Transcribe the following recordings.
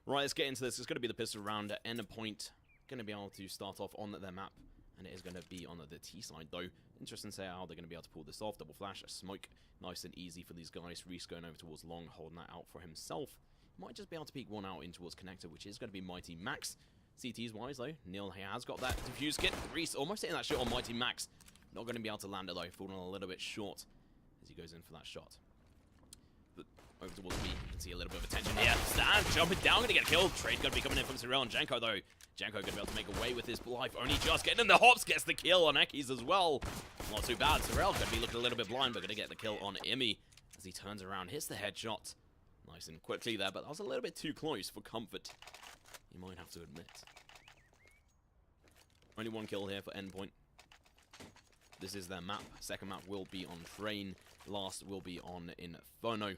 Right, let's get into this. It's going to be the pistol round at Endpoint. Going to be able to start off on their map. And it is going to be on the T side, though. Interesting to see how they're going to be able to pull this off. Double flash, a smoke. Nice and easy for these guys. Reese going over towards long, holding that out for himself. Might just be able to peek one out in towards connector, which is going to be Mighty Max. CT's wise, though. Neil has got that defuse kit. Reese almost hitting that shot on Mighty Max. Not going to be able to land it, though. Falling a little bit short as he goes in for that shot. But over towards B, you can see a little bit of attention here. Stan jumping down, going to get a kill. Trade going to be coming in from Cyril and Janko, though. Janko going to be able to make away with his life. Only just getting in the hops, gets the kill on Ekis as well. Not too bad. Cyril going to be looking a little bit blind, but going to get the kill on Imi as he turns around, hits the headshot. Nice and quickly there, but that was a little bit too close for comfort, you might have to admit. Only one kill here for Endpoint. This is their map. Second map will be on Train. Last will be on Inferno.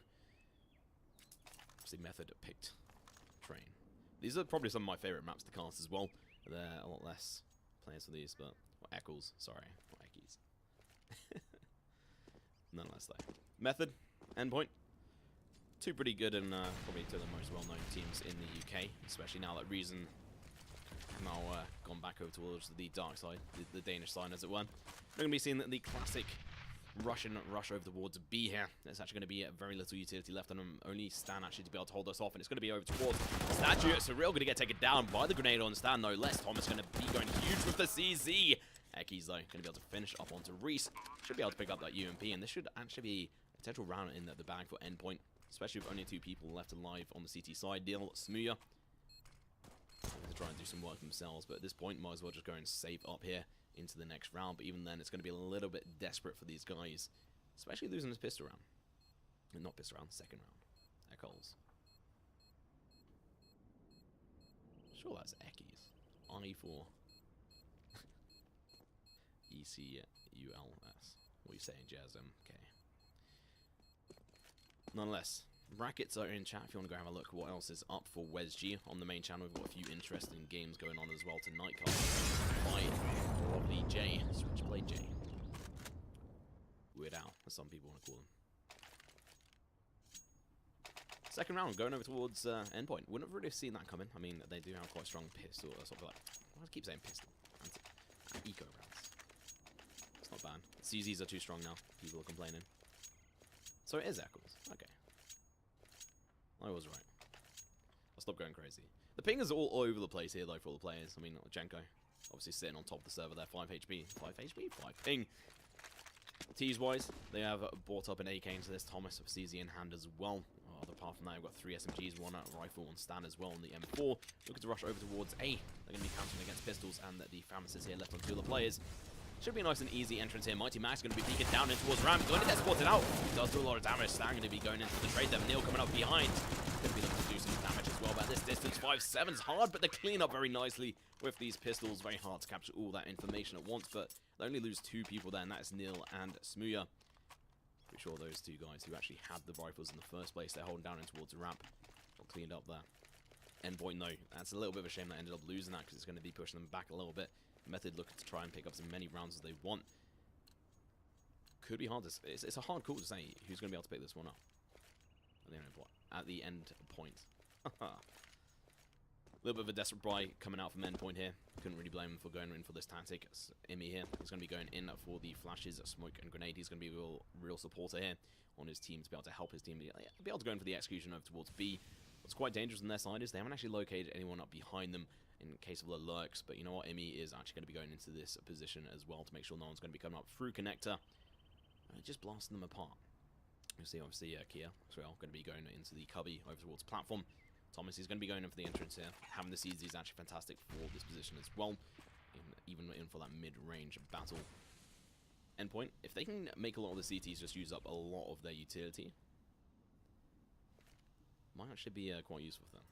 The Method picked Train. These are probably some of my favorite maps to cast as well. They're a lot less players for these, but... Or Eccles, sorry. Not Ekis. Nonetheless, though. Method, Endpoint. Two pretty good and probably two of the most well-known teams in the UK, especially now that Reason have now gone back over towards the dark side, the Danish side, as it were. We're going to be seeing the classic Russian rush over towards B here. There's actually going to be very little utility left on him. Only Stan actually to be able to hold us off, and it's going to be over towards Statue. Cyril going to get taken down by the grenade on Stan, no less. Thomas going to be going huge with the CZ. Ekis, though, going to be able to finish up onto Reese. Should be able to pick up that UMP, and this should actually be a potential round in the bag for Endpoint, especially with only two people left alive on the CT side. Deal Smuya to try and do some work themselves, but at this point, might as well just go and save up here into the next round. But even then, it's going to be a little bit desperate for these guys, especially losing this pistol round. Not pistol round, second round. Eccles. Sure, that's Ekis. I4 ECULS. What are you saying, Jazz? Okay. Nonetheless, brackets are in chat if you want to go have a look what else is up for WESG on the main channel. We've got a few interesting games going on as well tonight. By probably J, Switchblade J. Weird Al, as some people want to call him. Second round, going over towards Endpoint. Wouldn't have really seen that coming. I mean, they do have quite a strong pistol, or sort of like, why do I keep saying pistol? Eco rounds. It's not bad. CZs are too strong now. People are complaining. So it is Eccles. Okay. I was right. I'll stop going crazy. The ping is all over the place here, though, for all the players. I mean, Janko, obviously sitting on top of the server there. 5 HP. 5 HP? 5 ping. Tees-wise, they have brought up an AK into this. Thomas of CZ in hand as well. Apart from that, I've got 3 SMGs, 1 rifle, 1 stand as well on the M4. Looking to rush over towards A. They're going to be counting against pistols, and the pharmacist here left on 2 of the players. Should be a nice and easy entrance here. Mighty Max going to be peeking down in towards Ram. Going to get spotted out. He does do a lot of damage. Stan going to be going into the trade there. Neil coming up behind. Going to be looking to do some damage as well. But at this distance, 5-7's hard, but they clean up very nicely with these pistols. Very hard to capture all that information at once, but they only lose 2 people there, and that is Neil and Smuya. Pretty sure those 2 guys who actually had the rifles in the first place, they're holding down in towards the ramp. Got cleaned up there. Endpoint, no. That's a little bit of a shame they ended up losing that, because it's going to be pushing them back a little bit. Method looking to try and pick up as many rounds as they want. Could be hard to... It's a hard call to say who's going to be able to pick this one up. At the end point. A little bit of a desperate buy coming out from Endpoint here. Couldn't really blame him for going in for this tactic. Imi here is going to be going in for the flashes, smoke, and grenade. He's going to be a real supporter here on his team to be able to help his team be able to go in for the execution over towards B. What's quite dangerous on their side is they haven't actually located anyone up behind them in case of the lurks. But you know what? Imi is actually going to be going into this position as well to make sure no one's going to be coming up through connector. Just blasting them apart. You'll see, obviously, Kia as well going to be going into the cubby over towards platform. Thomas is going to be going in for the entrance here. Having the CZ is actually fantastic for this position as well, even in for that mid-range battle. Endpoint, if they can make a lot of the CTs just use up a lot of their utility, might actually be quite useful for them.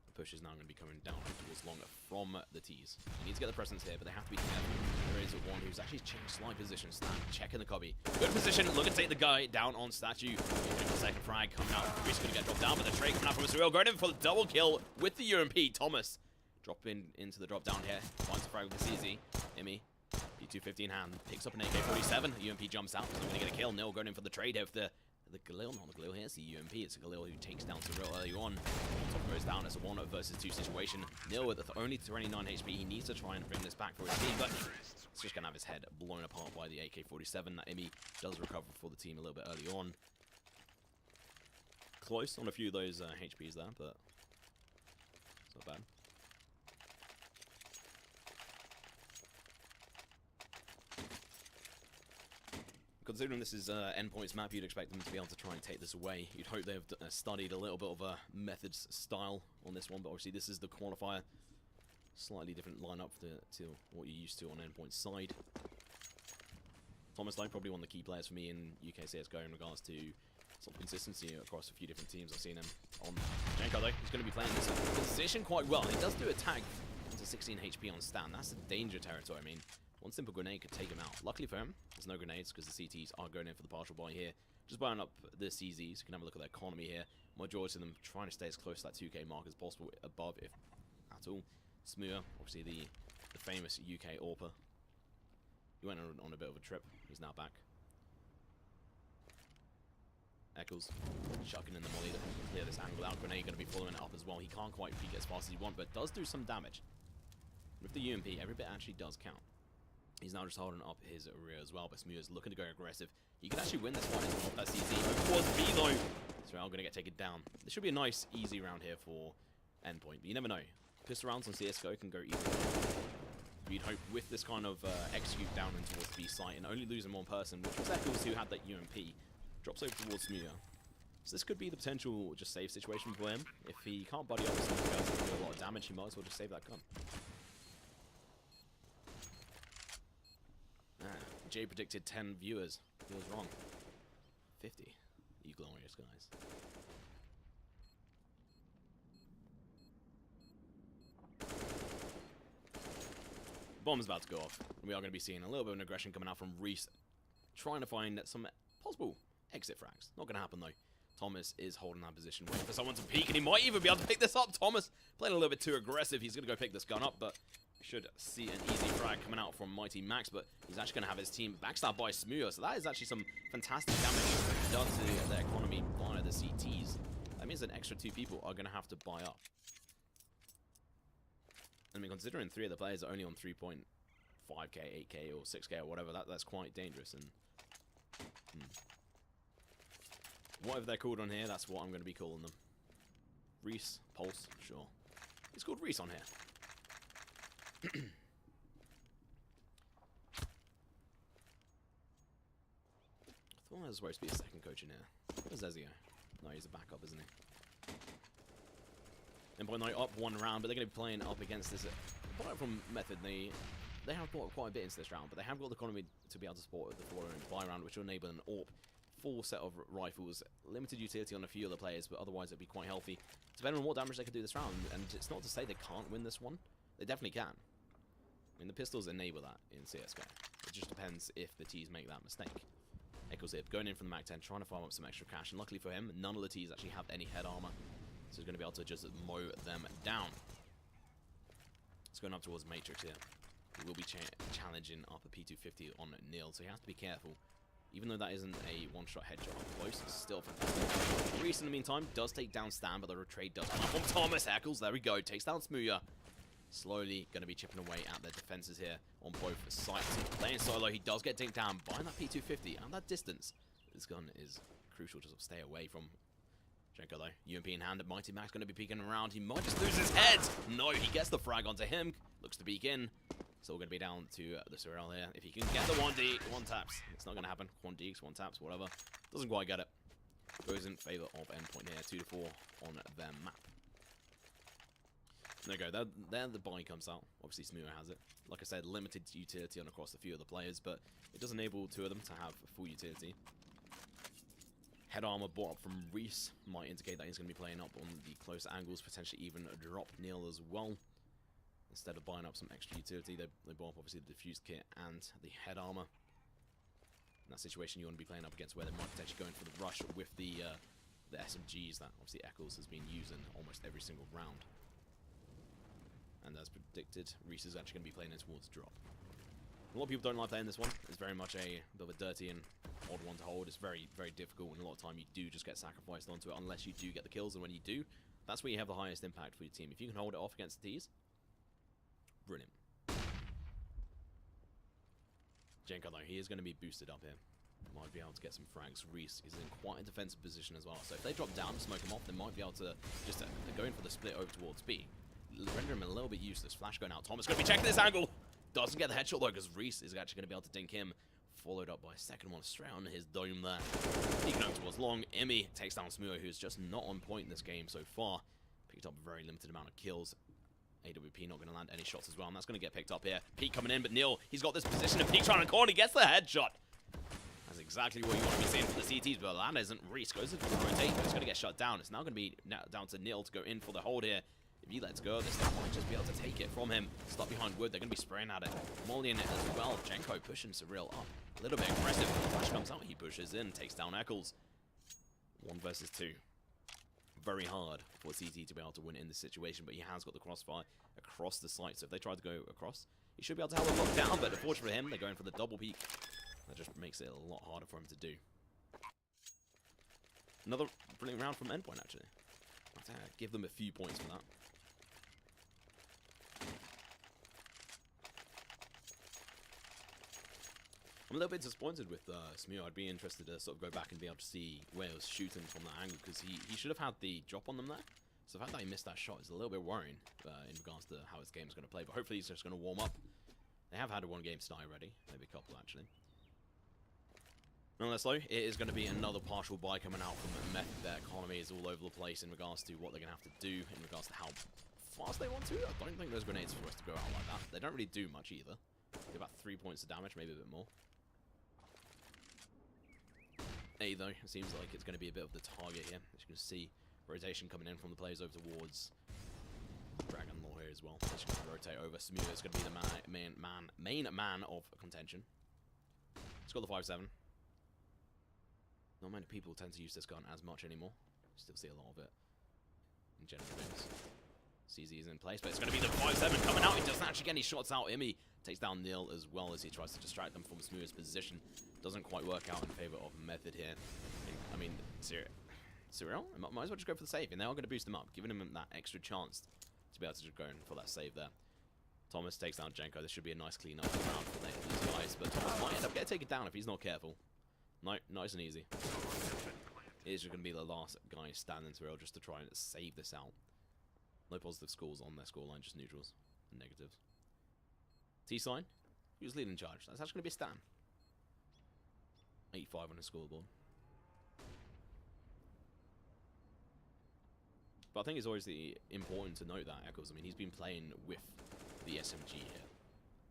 The push is now going to be coming down towards longer from the T's. They need to get the presence here, but they have to be careful. There is one who's actually changed slide position. Stan checking the cubby. Good position. Look at take the guy down on Statue. The second frag coming out. Reese going to get dropped down, but the trade coming out from Cyril. Going in for the double kill with the UMP. Thomas dropping into the drop down here. Finds the frag with the CZ. Imi. P250 in hand. Picks up an AK-47. UMP jumps out. He's not going to get a kill. Nil going in for the trade here with the the Galil, not the Galil here, it's the UMP. It's a Galil who takes down Cyril early on. Top goes down. It's a 1 versus 2 situation. Nil with only 29 HP. He needs to try and bring this back for his team, but it's just going to have his head blown apart by the AK-47. That Imi does recover for the team a little bit early on. Close on a few of those HPs there, but it's not bad. Considering this is Endpoint's map, you'd expect them to be able to try and take this away. You'd hope they've studied a little bit of a methods style on this one, but obviously this is the qualifier. Slightly different lineup to what you're used to on Endpoint's side. Thomas, though, probably one of the key players for me in UKCSGO in regards to sort of consistency across a few different teams. I've seen him on Jenko, though. He's going to be playing this position quite well. He does do a tag into 16 HP on Stan. That's a danger territory. I mean, one simple grenade could take him out. Luckily for him, there's no grenades because the CTs are going in for the partial buy here. Just buying up the CZs. You can have a look at their economy here. Majority of them trying to stay as close to that 2k mark as possible, above if at all. Smuer, obviously the famous UK AWPer. He went on a bit of a trip. He's now back. Eccles chucking in the molly to clear this angle out. Grenade going to be following it up as well. He can't quite peek as fast as he wants, but does do some damage. With the UMP, every bit actually does count. He's now just holding up his rear as well, but Smuer's looking to go aggressive. He could actually win this fight as well. That's easy. Of course, B though. Israel going to get taken down. This should be a nice, easy round here for Endpoint, but you never know. Pistol rounds on CSGO can go either way. You'd hope with this kind of execute down and towards the B site and only losing one person, which was Eccles who had that UMP, drops over towards Smuer. So this could be the potential just save situation for him. If he can't buddy up with someone else and do a lot of damage, he might as well just save that gun. Jay predicted 10 viewers. He was wrong. 50. You glorious guys. Bomb's about to go off. We are going to be seeing a little bit of an aggression coming out from Reese, trying to find some possible exit frags. Not going to happen though. Thomas is holding that position, waiting for someone to peek, and he might even be able to pick this up. Thomas playing a little bit too aggressive. He's going to go pick this gun up, but we should see an easy frag coming out from Mighty Max, but he's actually going to have his team backstabbed by Smuer, so that is actually some fantastic damage done to their economy via the CTs. That means an extra 2 people are going to have to buy up. I mean, considering 3 of the players are only on 3.5k, 8k, or 6k, or whatever, that's quite dangerous. And whatever they're called on here, that's what I'm going to be calling them. Reese, Pulse, sure. It's called Reese on here. I thought there was supposed to be a second coach in here. Where's Ezio? No, he's a backup, isn't he? Endpoint now up 1 round, but they're going to be playing up against this. Apart from Method, they have brought quite a bit into this round, but they have got the economy to be able to support the 4 and buy round, which will enable an AWP. Full set of rifles, limited utility on a few of the players, but otherwise it'd be quite healthy. Depending on what damage they can do this round, and it's not to say they can't win this one. They definitely can. I mean, the pistols enable that in CSGO. It just depends if the T's make that mistake. Eccles Zip going in from the Mac 10, trying to farm up some extra cash, and luckily for him, none of the T's actually have any head armor, so he's going to be able to just mow them down. It's going up towards Matrix here. He will be challenging up a P250 on Neil, so he has to be careful. Even though that isn't a one-shot headshot up close, it's still fantastic. Reese, in the meantime, does take down Stan, but the trade does come up from Thomas Eccles. There we go. Takes down Smuer. Slowly going to be chipping away at their defenses here on both sides. Playing solo, he does get taken down by that P250 and that distance. This gun is crucial to sort of stay away from Jenko, though. UMP in hand, Mighty Max going to be peeking around. He might just lose his head. No, he gets the frag onto him. Looks to peek in. Still going to be down to the Cyril here. If he can get the 1D, 1 taps. It's not going to happen. 1Ds, 1 taps, whatever. Doesn't quite get it. Goes in favor of Endpoint here. 2-4 on their map. There you go. There the buy comes out. Obviously, Smuer has it. Like I said, limited utility on across a few of the players, but it does enable 2 of them to have full utility. Head armor bought up from Reese might indicate that he's going to be playing up on the close angles, potentially even drop Neil as well. Instead of buying up some extra utility, they bought up obviously the defused kit and the head armor. In that situation, you want to be playing up against where they might potentially go in for the rush with the SMGs that obviously Eccles has been using almost every single round. And as predicted, Reese is actually going to be playing in towards drop. A lot of people don't like playing this one. It's very much a bit of a dirty and odd one to hold. It's very, very difficult, and a lot of time you do just get sacrificed onto it unless you do get the kills, and when you do, that's where you have the highest impact for your team. If you can hold it off against the T's, brilliant. Jenko, though, he is going to be boosted up here. Might be able to get some frags. Reese is in quite a defensive position as well, so if they drop down and smoke him off, they might be able to just go in for the split over towards B. Render him a little bit useless. Flash going out. Thomas going to be checking this angle. Doesn't get the headshot, though, because Reese is actually going to be able to dink him. Followed up by a second one straight on his dome there. Sneaking over towards long. Emmy takes down Smuo, who's just not on point in this game so far. Picked up a very limited amount of kills. AWP not going to land any shots as well, and that's going to get picked up here. Pete coming in, but Neil, he's got this position, and Pete trying to corner, gets the headshot. That's exactly what you want to be seeing for the CTs, but that isn't. Reese goes into the rotate, but it's going to get shut down. It's now going to be down to Neil to go in for the hold here. If he lets go, this thing might just be able to take it from him. Stuck behind wood, they're going to be spraying at it. Molly in it as well. Jenko pushing Surreal up. A little bit aggressive. Flash comes out, he pushes in, takes down Eccles. 1 versus 2. Very hard for CT to be able to win in this situation, but he has got the crossfire across the site. So if they try to go across, he should be able to have a lock down, but unfortunately for him, they're going for the double peek. That just makes it a lot harder for him to do. Another brilliant round from Endpoint, actually. I'll give them a few points for that. I'm a little bit disappointed with Smew. I'd be interested to sort of go back and be able to see where he was shooting from that angle, because he should have had the drop on them there. So the fact that he missed that shot is a little bit worrying in regards to how his game's going to play. But hopefully he's just going to warm up. They have had a 1 game start already. Maybe a couple, actually. Nonetheless, though, it is going to be another partial buy coming out from Meth. Their economy is all over the place in regards to what they're going to have to do, in regards to how fast they want to. I don't think those grenades are supposed to go out like that. They don't really do much either. Get about 3 points of damage, maybe a bit more. A, though, it seems like it's going to be a bit of the target here. As you can see, rotation coming in from the players over towards Dragon Law here as well. As you can rotate over. Smew is going to be the main man of contention. He's got the 5-7. Not many people tend to use this gun as much anymore. Still see a lot of it in general games. CZ is in place, but it's going to be the 5-7 coming out. He doesn't actually get any shots out. Immy takes down Neil as well as he tries to distract them from Smooth's position. Doesn't quite work out in favor of Method here. I mean, Cyril might as well just go for the save, and they are going to boost him up, giving him that extra chance to be able to just go in for that save there. Thomas takes down Jenko. This should be a nice clean up round for these guys, but Thomas might end up getting taken down if he's not careful. No, nice and easy. It is going to be the last guy standing Cyril just to try and save this out. No positive scores on their scoreline, just neutrals and negatives. T-sign, who's leading charge? That's actually going to be Stan. 8-5 on his scoreboard. But I think it's always important to note that Eccles, I mean, he's been playing with the SMG here.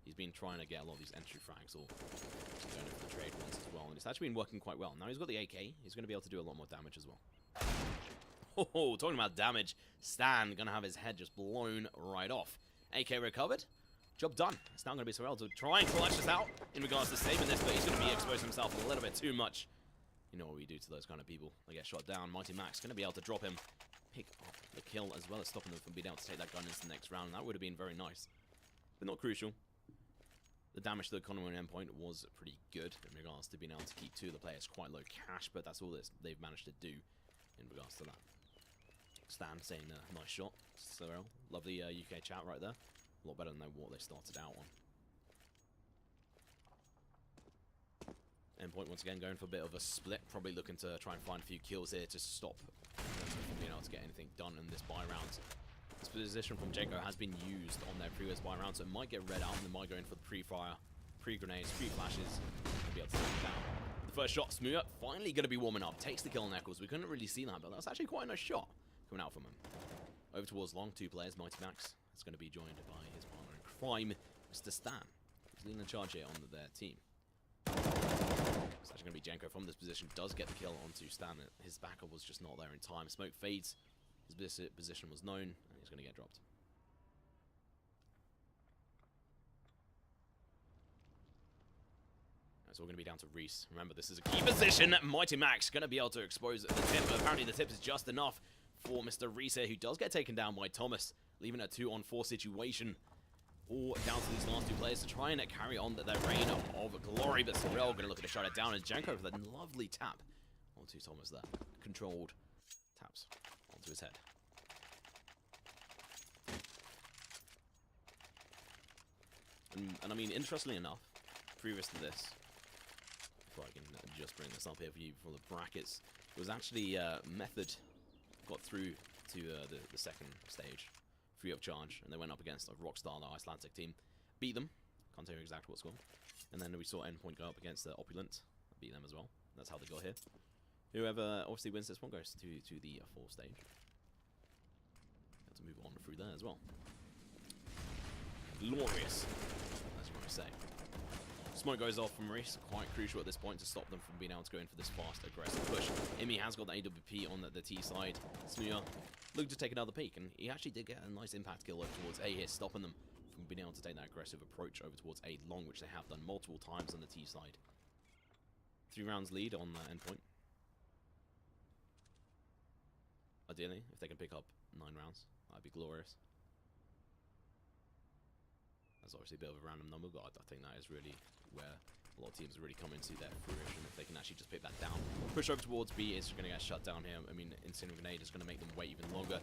He's been trying to get a lot of these entry frags or going for the trade ones as well, and it's actually been working quite well. Now he's got the AK, he's going to be able to do a lot more damage as well. Oh, talking about damage, Stan going to have his head just blown right off. AK recovered. Job done. It's now going to be Sorrel to try and clutch this out in regards to saving this, but he's going to be exposing himself a little bit too much. You know what we do to those kind of people. They get shot down. Mighty Max going to be able to drop him, pick up the kill, as well as stopping them from being able to take that gun into the next round. That would have been very nice, but not crucial. The damage to the economy on Endpoint was pretty good in regards to being able to keep 2 of the players quite low cash, but that's all they've managed to do in regards to that. Stan saying nice shot. Sorrel, lovely UK chat right there. A lot better than what they started out on. Endpoint once again going for a bit of a split, probably looking to try and find a few kills here to stop them from being able to get anything done in this buy round. This position from Jenko has been used on their previous buy round, so it might get read out and they might go in for the pre-fire, pre-grenades, pre-flashes, and be able to take it down. The first shot, Smooth, finally going to be warming up, takes the kill on Eccles. We couldn't really see that, but that was actually quite a nice shot coming out from him. Over towards long, 2 players, Mighty Max. It's going to be joined by his partner in crime, Mr. Stan. He's leading the charge here on their team. It's actually going to be Jenko from this position. Does get the kill onto Stan. His backup was just not there in time. Smoke fades. His position was known, and he's going to get dropped. So we're going to be down to Reese. Remember, this is a key position. Mighty Max going to be able to expose the tip, but apparently the tip is just enough for Mr. Reese here, who does get taken down by Thomas, leaving a 2-on-4 situation. all down to these last two players to try and carry on their reign of glory. But Sorrel going to look to shut it down, and Janko with that lovely tap onto Thomas there. Controlled taps onto his head. And I mean, interestingly enough, previous to this, if I can just bring this up here for you for the brackets, it was actually Method got through to the second stage, free of charge, and they went up against Rockstar, the Icelandic team, beat them, can't tell you exactly what score, and then we saw Endpoint go up against Opulent, beat them as well. That's how they got here. Whoever obviously wins this one goes to the fourth stage. Have to move on through there as well. Glorious, that's what I say. Smoke goes off from Reese, quite crucial at this point to stop them from being able to go in for this fast, aggressive push. Imi has got the AWP on the T side. Smooya looked to take another peek, and he actually did get a nice impact kill over towards A here, stopping them from being able to take that aggressive approach over towards A long, which they have done multiple times on the T side. 3 rounds lead on Endpoint. Ideally, if they can pick up 9 rounds, that'd be glorious. That's obviously a bit of a random number, but I think that is really where a lot of teams are really coming to their fruition. If they can actually just pick that down, push over towards B, it's going to get shut down here. I mean, Incendiary Grenade is going to make them wait even longer.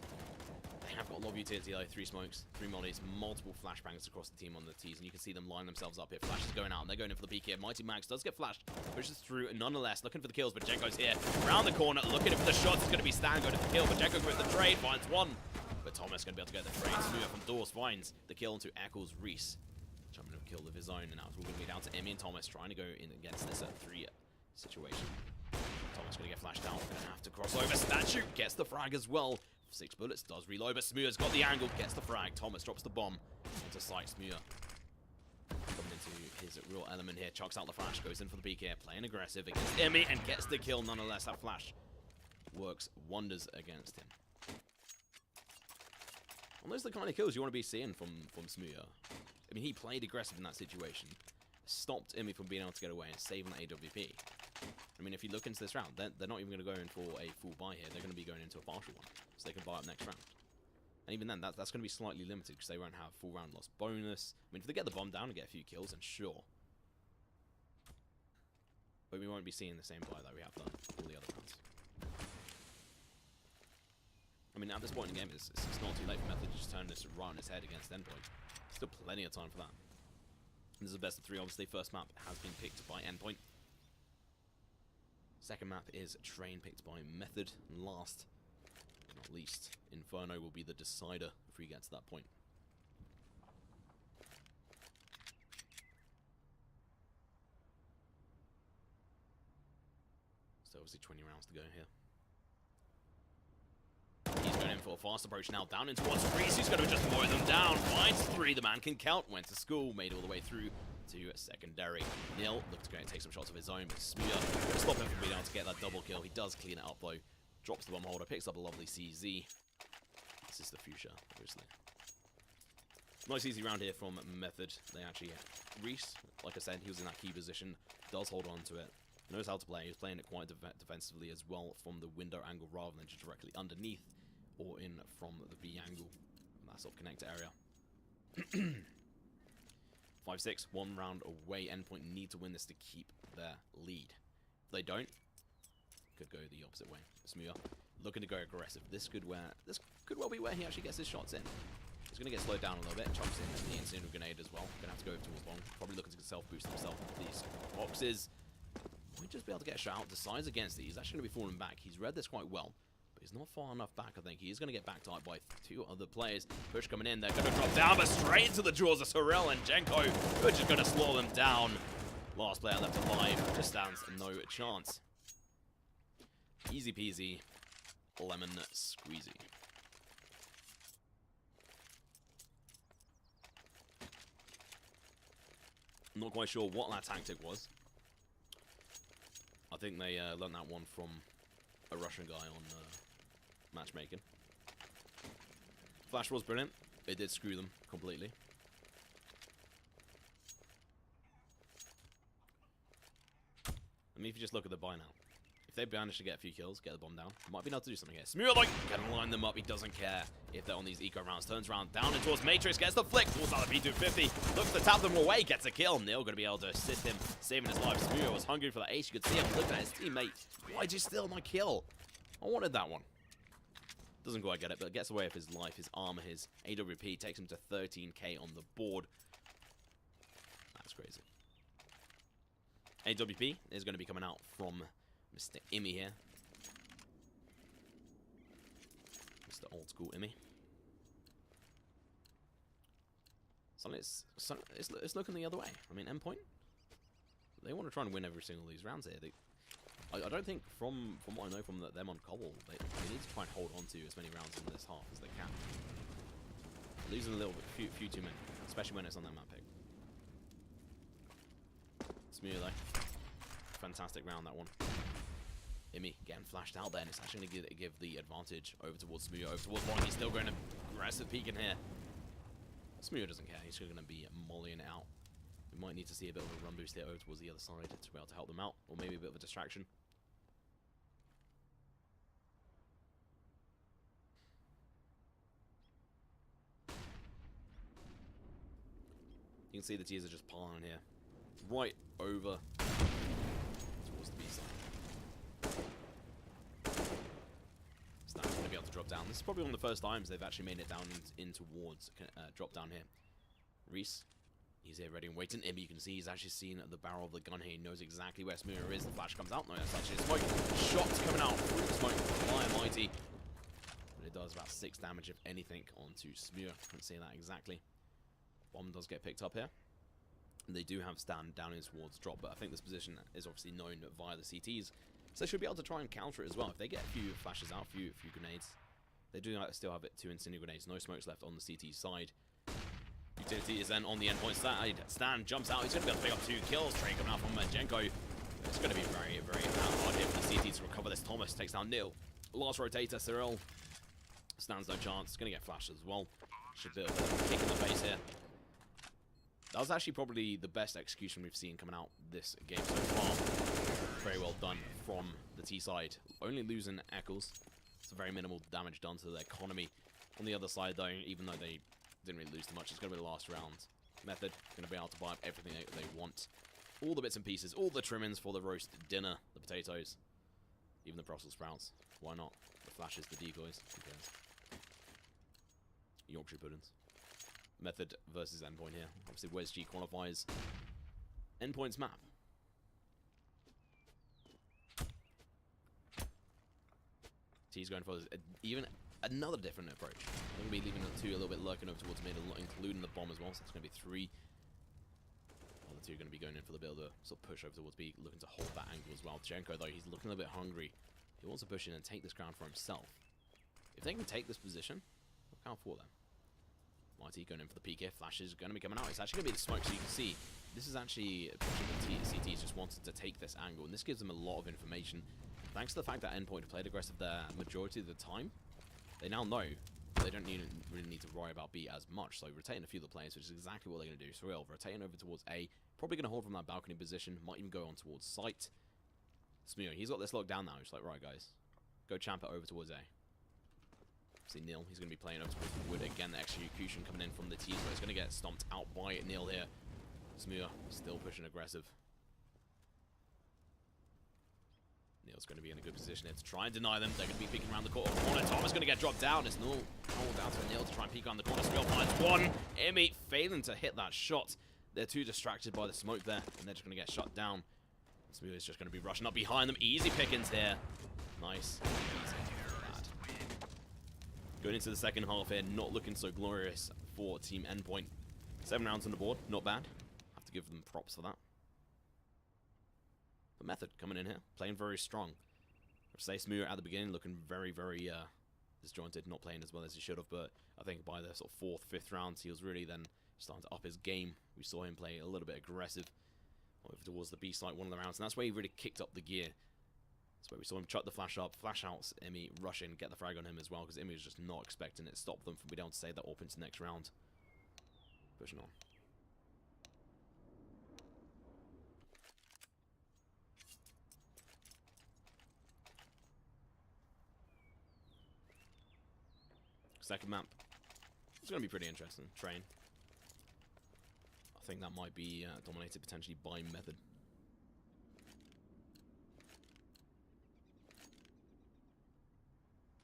They have got a lot of utility though. 3 smokes, 3 mollies, multiple flashbangs across the team on the T's, and you can see them line themselves up here. Flash is going out, and they're going in for the peak here. Mighty Max does get flashed, pushes through, nonetheless, looking for the kills, but Jenko's here, around the corner, looking for the shots. It's going to be Stan going for the kill, but Jenko with the trade, finds one. But Thomas going to be able to get the trade. Smooya from Doors finds the kill into Eccles Reese. Jumping to kill of his own, and now we're going to be down to Emmy and Thomas trying to go in against this 3 situation. Thomas going to get flashed down, going to have to cross over. Statue gets the frag as well. 6 bullets, does reload, but Smooya's got the angle, gets the frag. Thomas drops the bomb into sight. Smooya coming into his real element here, chucks out the flash, goes in for the peek here, playing aggressive against Emmy, and gets the kill nonetheless. That flash works wonders against him. And those are the kind of kills you want to be seeing from Smooya. I mean, he played aggressive in that situation, stopped Emmy from being able to get away and saving the AWP. I mean, if you look into this round, they're not even going to go in for a full buy here. They're going to be going into a partial one, so they can buy up next round. And even then, that's going to be slightly limited because they won't have full round loss bonus. I mean, if they get the bomb down and get a few kills, then sure. But we won't be seeing the same buy that we have done all the other rounds. I mean, at this point in the game, it's not too late for Method to just turn this right on his head against Endpoint. Still plenty of time for that. This is the best of 3, obviously. First map has been picked by Endpoint. Second map is Train, picked by Method. And last, but not least, Inferno will be the decider if we get to that point. So obviously 20 rounds to go here. He's going in for a fast approach now, down in towards Reese. He's going to just mow them down. Finds 3, the man can count. Went to school, made it all the way through to secondary. Nil looked to go and take some shots of his own, but Smooya will stop him from being able to get that double kill. He does clean it up though. Drops the bomb holder, picks up a lovely CZ. This is the future, obviously. Nice easy round here from Method. They actually, Reese, like I said, he was in that key position, does hold on to it. Knows how to play. He's playing it quite defensively as well from the window angle rather than just directly underneath or in from the B angle. That sort of connector area. 5-6, 1 round away. Endpoint need to win this to keep their lead. If they don't, could go the opposite way. Smooya looking to go aggressive. This could well be where he actually gets his shots in. He's going to get slowed down a little bit. Chucks in the Incendiary Grenade as well. Going to have to go over towards long. Probably looking to self-boost himself with these boxes. Might just be able to get a shot out. Decides against it. He's actually going to be falling back. He's read this quite well. But he's not far enough back, I think. He is going to get backed up by 2 other players. Push coming in. They're going to drop down, but straight into the jaws of Sorrel and Jenko, who are just going to slow them down. Last player left alive just stands no chance. Easy peasy. Lemon squeezy. I'm not quite sure what that tactic was. I think they learned that one from a Russian guy on matchmaking. Flash was brilliant. It did screw them completely. I mean, if you just look at the buy now. If they manage to get a few kills, get the bomb down, might be able to do something here. Smooth, like, gonna line them up. He doesn't care if they're on these eco rounds. Turns around, down and towards Matrix, gets the flick, pulls out the P250, looks to tap them away, gets a kill. Neil gonna be able to assist him, saving his life. Smooth was hungry for that ace. You could see him looking at his teammate. Why'd you steal my kill? I wanted that one. Doesn't quite get it, but gets away with his life, his armor, his AWP, takes him to 13k on the board. That's crazy. AWP is going to be coming out from Mr. Immy here. Mr. Old School Immy. So it's looking the other way. I mean, Endpoint, they want to try and win every single of these rounds here. I don't think, from what I know from them on Cobble, they need to try and hold on to as many rounds in this half as they can. Losing a little bit, few too many, especially when it's on that map pick. Smooth though. Fantastic round, that one. Immy getting flashed out there, and it's actually going to give the advantage over towards Smooth, over towards Long. He's still going to aggressive peek in here. Smooth doesn't care, he's going to be mollying it out. We might need to see a bit of a run boost here over towards the other side to be able to help them out, or maybe a bit of a distraction. You can see the teams are just piling here, right over towards the B side. Stan's going to be able to drop down. This is probably one of the first times they've actually made it down in towards drop down here. Reese. He's here ready and waiting. Immy, you can see he's actually seen the barrel of the gun here. He knows exactly where Smooth is. The flash comes out. No, that's actually a smoke. Shots coming out through the smoke by Mighty. But it does about 6 damage, if anything, onto Smooth. Can't see that exactly. Bomb does get picked up here. And they do have Stan down in towards drop, but I think this position is obviously known via the CTs. So they should be able to try and counter it as well. If they get a few flashes out, a few grenades, they do still have 2 incendiary grenades. No smokes left on the CT side. Utility is then on the Endpoint side. Stan jumps out. He's going to be able to pick up 2 kills. Trade coming out from Jenko. It's going to be very, very hard here for the CT to recover this. Thomas takes down Neil. Last rotator, Cyril. Stan's no chance. Going to get flashed as well. Should be able to kick in the face here. That was actually probably the best execution we've seen coming out this game so far. Very well done from the T side. Only losing Eccles. It's very minimal damage done to the economy. On the other side, though, even though they didn't really lose too much, it's going to be the last round. Method going to be able to buy up everything they want. All the bits and pieces, all the trimmings for the roast dinner, the potatoes, even the Brussels sprouts. Why not? The flashes, the decoys, who cares? Yorkshire puddings. Method versus Endpoint here. Obviously, WESG qualifies Endpoint's map. T's going for even another different approach. I'm going to be leaving the 2 a little bit lurking over towards mid, including the bomb as well. So that's going to be 3. Well, the 2 are going to be going in for the bit of a sort of push over towards B, looking to hold that angle as well. Jenko, though, he's looking a little bit hungry. He wants to push in and take this ground for himself. If they can take this position, look out for them. Mighty going in for the PK. Flash is going to be coming out. It's actually going to be the smoke, so you can see this is actually the CTs just wanted to take this angle, and this gives them a lot of information. Thanks to the fact that Endpoint played aggressive the majority of the time, they now know they don't really need to worry about B as much. So rotating a few of the players, which is exactly what they're going to do. Surreal rotating over towards A, probably going to hold from that balcony position, might even go on towards site. Smooth, he's got this locked down now. He's like, right guys, go champ it over towards A. See Neil, he's going to be playing over towards the wood again. The execution coming in from the team, but it's going to get stomped out by Neil here. Smooth still pushing aggressive. Neil's going to be in a good position here to try and deny them. They're going to be peeking around the corner. Thomas going to get dropped down. It's Neil hold down to Neil to try and peek around the corner. Smooth finds 1. Immy failing to hit that shot. They're too distracted by the smoke there, and they're just going to get shut down. Smooth is just going to be rushing up behind them. Easy pickings here. Nice. Easy. Bad. Going into the second half here, not looking so glorious for Team Endpoint. 7 rounds on the board, not bad. Have to give them props for that. But Method coming in here, playing very strong. I say Smooth at the beginning, looking very, very disjointed, not playing as well as he should have. But I think by the sort of 4th, 5th rounds, he was really then starting to up his game. We saw him play a little bit aggressive over towards the B site one of the rounds, and that's where he really kicked up the gear. That's where we saw him chuck the flash up, flash outs, Immy rush in, get the frag on him as well, because Immy was just not expecting it, stop them from being able to save that up into the next round. Pushing on. Second map. It's going to be pretty interesting. Train. I think that might be dominated potentially by Method.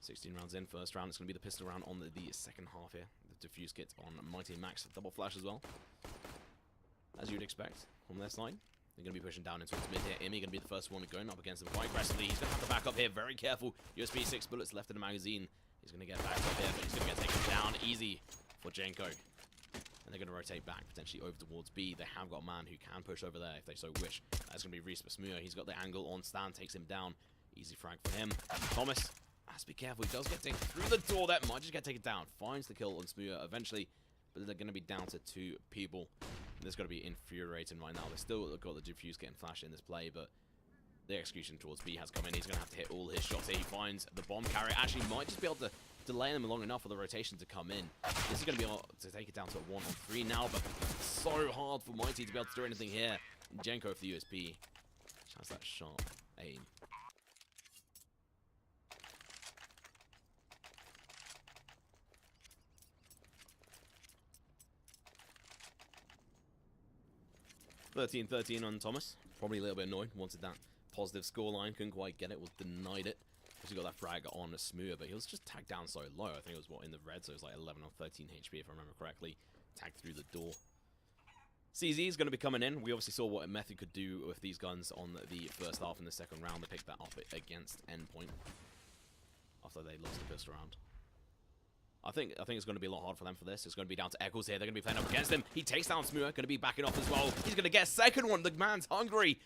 16 rounds in, first round. It's going to be the pistol round on the second half here. The defuse kit on Mighty Max, double flash as well. As you'd expect from their side. They're going to be pushing down into its mid here. Imi going to be the first one going up against him quite aggressively. He's going to have to back up here. Very careful. USB 6 bullets left in the magazine. He's going to get back up here, but he's going to get taken down easy for Jenko. And they're going to rotate back, potentially over towards B. They have got a man who can push over there if they so wish. That's going to be Reese Basmuir. He's got the angle on Stan, takes him down. Easy frag for him. Thomas has to be careful. He does get taken through the door. That might just get taken down. Finds the kill on Smuir eventually, but they're going to be down to 2 people. And this is going to be infuriating right now. They've still got the defuse getting flash in this play, but the execution towards B has come in. He's going to have to hit all his shots here. He finds the bomb carrier. Actually might just be able to delay them long enough for the rotation to come in. This is going to be able to take it down to a 1-on-3 now, but so hard for Mighty to be able to do anything here. Jenko for the USP has that sharp aim. (13-13) on Thomas. Probably a little bit annoyed. Wanted that positive scoreline. Couldn't quite get it. Was denied it. He got that frag on a Smuir, but he was just tagged down so low. I think it was, what, in the red, so it was like 11 or 13 HP, if I remember correctly. Tagged through the door. CZ is going to be coming in. We obviously saw what Method could do with these guns on the first half in the second round. They picked that up against Endpoint after they lost the first round. I think it's going to be a lot hard for them for this. It's going to be down to Eccles here. They're going to be playing up against him. He takes down Smuir. Going to be backing off as well. He's going to get a second one. The man's hungry.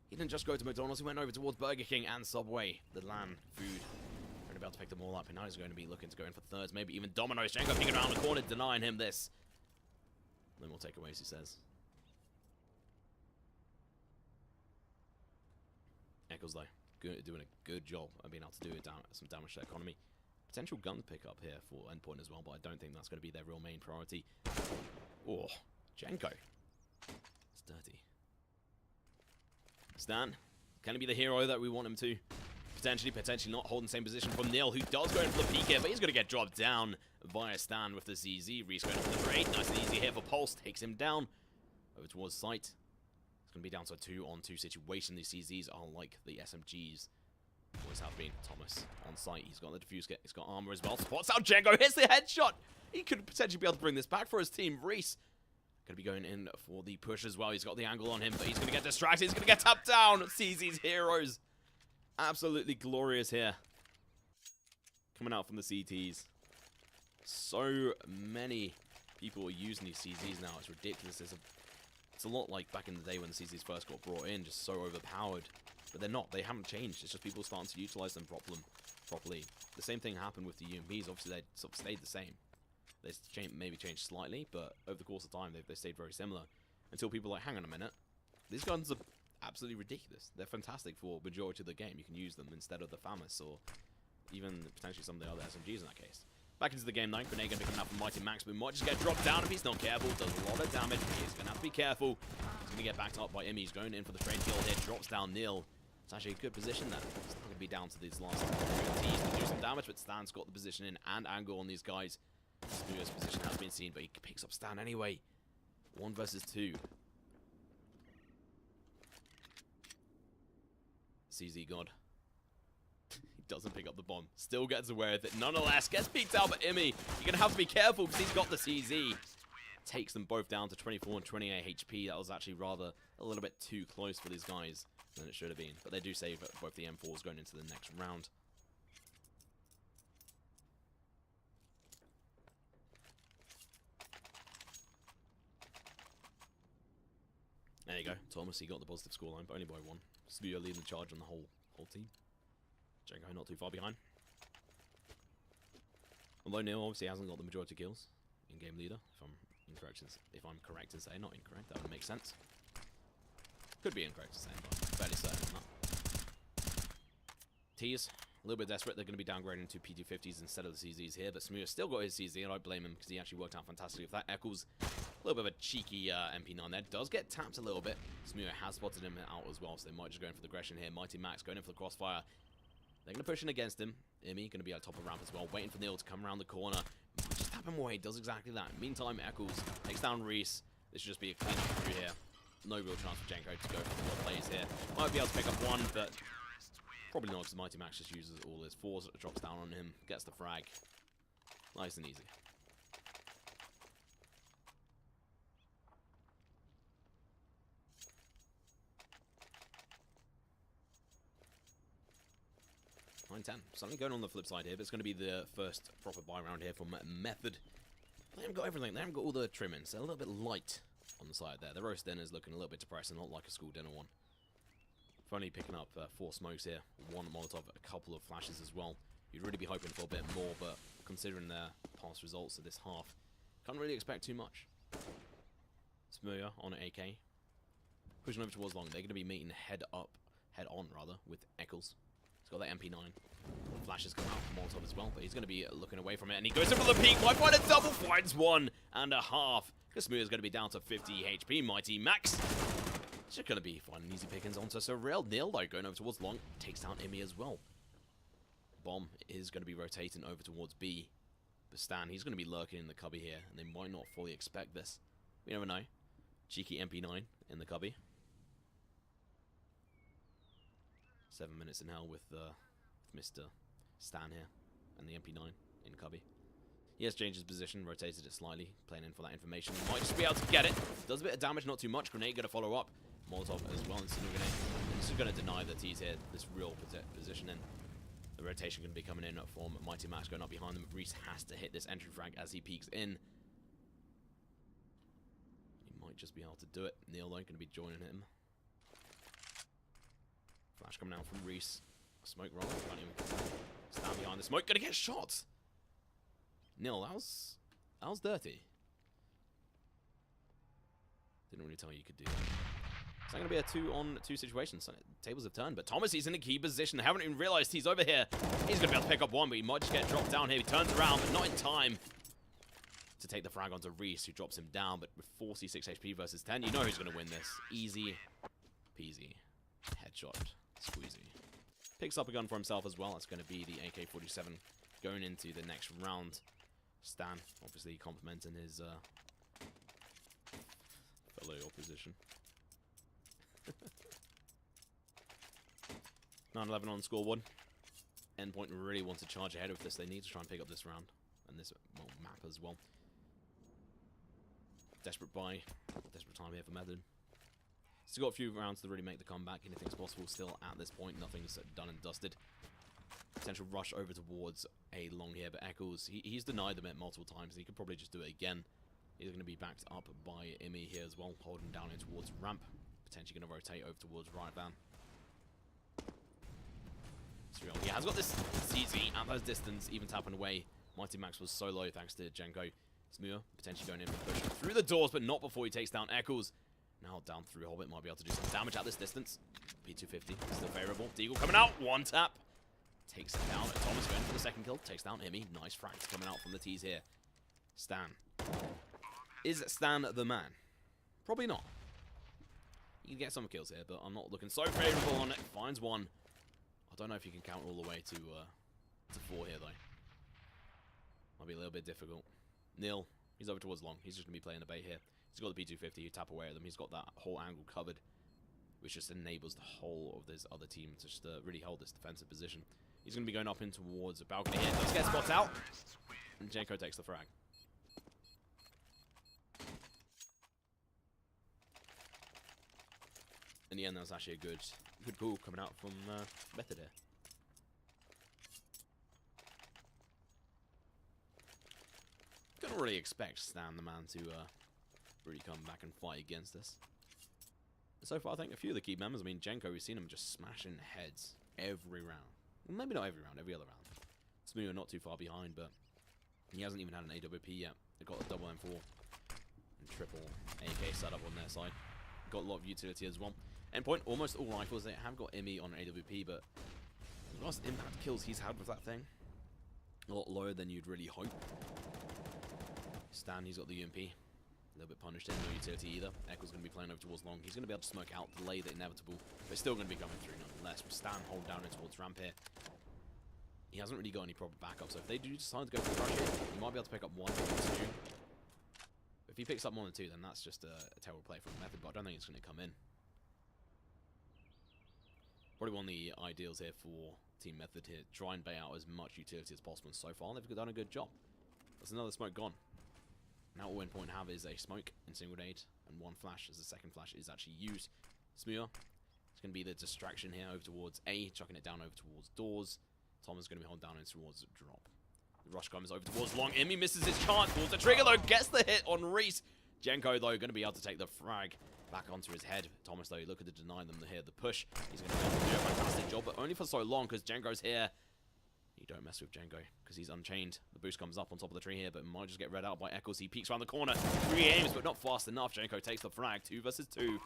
He didn't just go to McDonald's. He went over towards Burger King and Subway. The LAN food. Going to be able to pick them all up. And now he's going to be looking to go in for thirds. Maybe even Domino's. Jenko peeking around the corner, denying him this. No more takeaways, he says. Eccles, though, doing a good job of being able to do some damage to economy. Potential gun pickup here for Endpoint as well, but I don't think that's going to be their real main priority. Oh, Jenko. It's dirty. Stan, can he be the hero that we want him to? Potentially not. Holding the same position from Neil, who does go in for the peek here, but he's going to get dropped down via Stan with the ZZ. Reese going for the trade. Nice and easy here for Pulse. Takes him down over towards site. It's going to be down to a 2-on-2 situation. These CZs are like the SMGs. Always have been. Thomas on site. He's got the defuse kit. He's got armor as well. Spots out Jenko. Hits the headshot. He could potentially be able to bring this back for his team. Reese going to be going in for the push as well. He's got the angle on him, but he's going to get distracted. He's going to get tapped down. CZ's heroes. Absolutely glorious here. Coming out from the CTs. So many people are using these CZs now. It's ridiculous. It's a lot like back in the day when the CZs first got brought in. Just so overpowered. But they're not. They haven't changed. It's just people starting to utilize them properly. The same thing happened with the UMPs. Obviously, they sort of stayed the same. They maybe changed slightly, but over the course of time, they stayed very similar. Until people are like, hang on a minute. These guns are absolutely ridiculous. They're fantastic for majority of the game. You can use them instead of the FAMAS or even potentially some of the other SMGs in that case. Back into the game now. Grenade going to be coming out from Mighty Max, but might just get dropped down if he's not careful. Does a lot of damage. He's going to have to be careful. He's going to get backed up by Imi. He's going in for the trade kill here. Drops down Neil. It's actually a good position there. It's not going to be down to these last opportunities to do some damage, but Stan's got the position in and angle on these guys. Smuir's position has been seen, but he picks up Stan anyway. 1 versus 2. CZ God. He doesn't pick up the bomb. Still gets away with it. Nonetheless, gets peeked out by Imi. You're going to have to be careful because he's got the CZ. Takes them both down to 24 and 28 HP. That was actually rather a little bit too close for these guys than it should have been. But they do save both the M4s going into the next round. There you go. Thomas, he got the positive scoreline, but only by 1. Smuir leading the charge on the whole team. Jenko not too far behind. Although Neil obviously hasn't got the majority of kills in game leader, if I'm correct in saying, not incorrect, that would make sense. Could be incorrect in saying, but I'm fairly certain of that. T's a little bit desperate. They're going to be downgrading to P250s instead of the CZs here, but Smuir still got his CZ, and I blame him because he actually worked out fantastically with that. Eccles, a little bit of a cheeky MP9 there. Does get tapped a little bit. Smuir has spotted him out as well, so they might just go in for the aggression here. Mighty Max going in for the crossfire. They're going to push in against him. Imi going to be at top of ramp as well, waiting for Neil to come around the corner. Just tap him away, does exactly that. Meantime, Eccles takes down Reese. This should just be a clean up through here. No real chance for Jenko to go for the plays here. Might be able to pick up one, but probably not, because Mighty Max just uses all his fours, drops down on him, gets the frag. Nice and easy. Something going on the flip side here, but it's going to be the first proper buy round here from Method. They haven't got everything. They haven't got all the trimmings. They're a little bit light on the side there. The roast dinner is looking a little bit depressing, not like a school dinner one. Funny picking up 4 smokes here, 1 Molotov, a couple of flashes as well. You'd really be hoping for a bit more, but considering their past results of this half, can't really expect too much. Smurya on an AK. Pushing over towards long. They're going to be meeting head on with Eccles. He's got that MP9. Flashes come out from Molotov as well, but he's going to be looking away from it, and he goes in for the peek. Might find a double, finds 1.5. Because Smurya's going to be down to 50 HP. Mighty Max. It's just going to be finding easy pickings onto Surreal. Neil, though, going over towards long, takes down Imi as well. Bomb is going to be rotating over towards B. But Stan, he's going to be lurking in the cubby here, and they might not fully expect this. We never know. Cheeky MP9 in the cubby. 7 minutes in hell with Mr. Stan here, and the MP9 in cubby. He has changed his position, rotated it slightly, playing in for that information. Might just be able to get it. Does a bit of damage, not too much. Grenade going to follow up. Molotov as well, and Single Grenade. This is going to deny the T's here, this real positioning. The rotation going to be coming in from Mighty Max going up behind them. Reese has to hit this entry frag as he peeks in. He might just be able to do it. Neil, though, going to be joining him. Flash coming out from Reese. Smoke roll. Can't even stand behind the smoke. Gonna get shot. Neil, that was dirty. Didn't really tell you could do that. It's not gonna be a 2-on-2 situation. So tables have turned, but Thomas, he's in a key position. They haven't even realized he's over here. He's gonna be able to pick up one, but he might just get dropped down here. He turns around, but not in time to take the frag onto Reese, who drops him down. But with 46 HP versus 10, you know who's gonna win this. Easy peasy. Headshot. Squeezy. Picks up a gun for himself as well. That's going to be the AK-47 going into the next round. Stan, obviously complimenting his fellow opposition. 9-11 on scoreboard. Endpoint really wants to charge ahead of this. They need to try and pick up this round. And this map as well. Desperate buy. Desperate time here for Method. Still got a few rounds to really make the comeback. Anything's possible still at this point. Nothing's done and dusted. Potential rush over towards a long here, but Eccles, he's denied them it multiple times. He could probably just do it again. He's going to be backed up by Imi here as well, holding down in towards ramp. Potentially going to rotate over towards right van. He has got this CZ at that distance, even tapping away. Mighty Max was so low thanks to Jenko. Smurya potentially going in for push through the doors, but not before he takes down Eccles. Now down through Hobbit, might be able to do some damage at this distance. P250, still favorable. Deagle coming out, 1 tap. Takes it down. Thomas going for the second kill, takes down Imi. Nice frags coming out from the T's here. Stan. Is Stan the man? Probably not. You can get some kills here, but I'm not looking so favorable on it. Finds 1. I don't know if you can count all the way to 4 here, though. Might be a little bit difficult. Neil, he's over towards long. He's just going to be playing the bait here. He's got the P250, you tap away at them. He's got that whole angle covered, which just enables the whole of this other team to just really hold this defensive position. He's going to be going up in towards a balcony here. Does get spots out, and Jenko takes the frag. In the end, that was actually a good call coming out from Method here. Couldn't really expect Stan the man to really come back and fight against this. So far, I think a few of the key members, I mean, Jenko, we've seen him just smashing heads every round. Well, maybe not every round, every other round. Smurya not too far behind, but he hasn't even had an AWP yet. They've got a double M4 and triple AK setup on their side. Got a lot of utility as well. Endpoint, almost all rifles, they have got Imi on AWP, but the last impact kills he's had with that thing, a lot lower than you'd really hope. Stan, he's got the UMP. A little bit punished in, no utility either. Eccles going to be playing over towards long. He's going to be able to smoke out, delay the inevitable, but still going to be coming through nonetheless. With Stan hold down in towards ramp here. he hasn't really got any proper backup. So if they do decide to go for the rush here, he might be able to pick up 1 or 2. If he picks up 1 or 2, then that's just a terrible play from Method, but I don't think it's going to come in. Probably one of the ideals here for Team Method here. Try and bait out as much utility as possible, and so far they've done a good job. There's another smoke gone. Now all Endpoint have is a smoke in single nade, and 1 flash as the second flash is actually used. Smear, it's going to be the distraction here over towards A, chucking it down over towards doors. Tom is going to be holding down in towards drop. The rush comes over towards long. Emmy misses his chance. Pulls the trigger though. Gets the hit on Reese. Jenko though going to be able to take the frag back onto his head. Thomas though looking to deny them here the push. He's going to be able to do a fantastic job, but only for so long because Jenko's here. You don't mess with Jenko because he's unchained. The boost comes up on top of the tree here, but might just get read out by Eccles. He peeks around the corner. 3 aims, but not fast enough. Jenko takes the frag. 2 versus 2.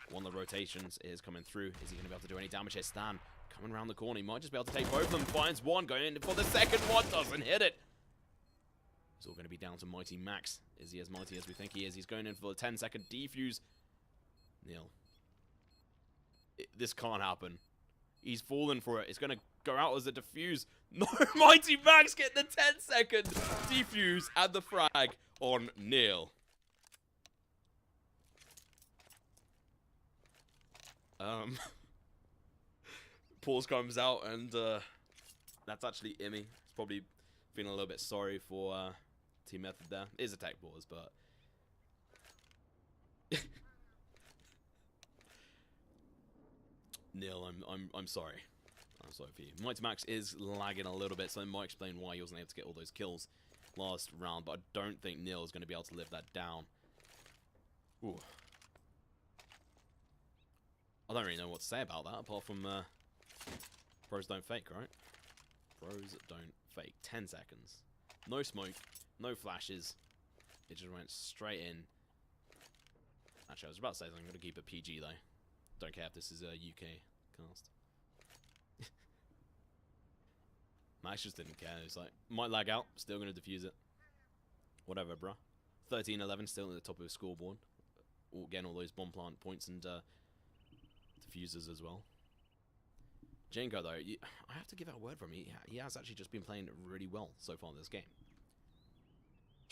One of the rotations is coming through. Is he going to be able to do any damage here? Stan coming around the corner. He might just be able to take both of them. Finds one. Going in for the second one. Doesn't hit it. It's all going to be down to Mighty Max. Is he as mighty as we think he is? He's going in for the 10-second defuse. Nil. This can't happen. He's fallen for it. It's going to go out as a defuse. No, Mighty Max get the 10-second defuse and the frag on Neil. Pause comes out, and that's actually Immy. He's probably feeling a little bit sorry for Team Method there. It is a tech pause, but Neil, I'm sorry. I'm sorry for you. Mighty Max is lagging a little bit, so it might explain why he wasn't able to get all those kills last round, but I don't think Neil is going to be able to live that down. Ooh. I don't really know what to say about that, apart from pros don't fake, right? Pros don't fake. 10 seconds. No smoke, no flashes. It just went straight in. Actually, I was about to say I'm going to keep it PG, though. Don't care if this is a UK cast. Max just didn't care. It's like, might lag out, still going to defuse it. Whatever, bruh. 13-11, still at the top of his scoreboard. Getting all those bomb plant points and diffusers as well. Jenko, though, I have to give out a word from him. He has actually just been playing really well so far in this game.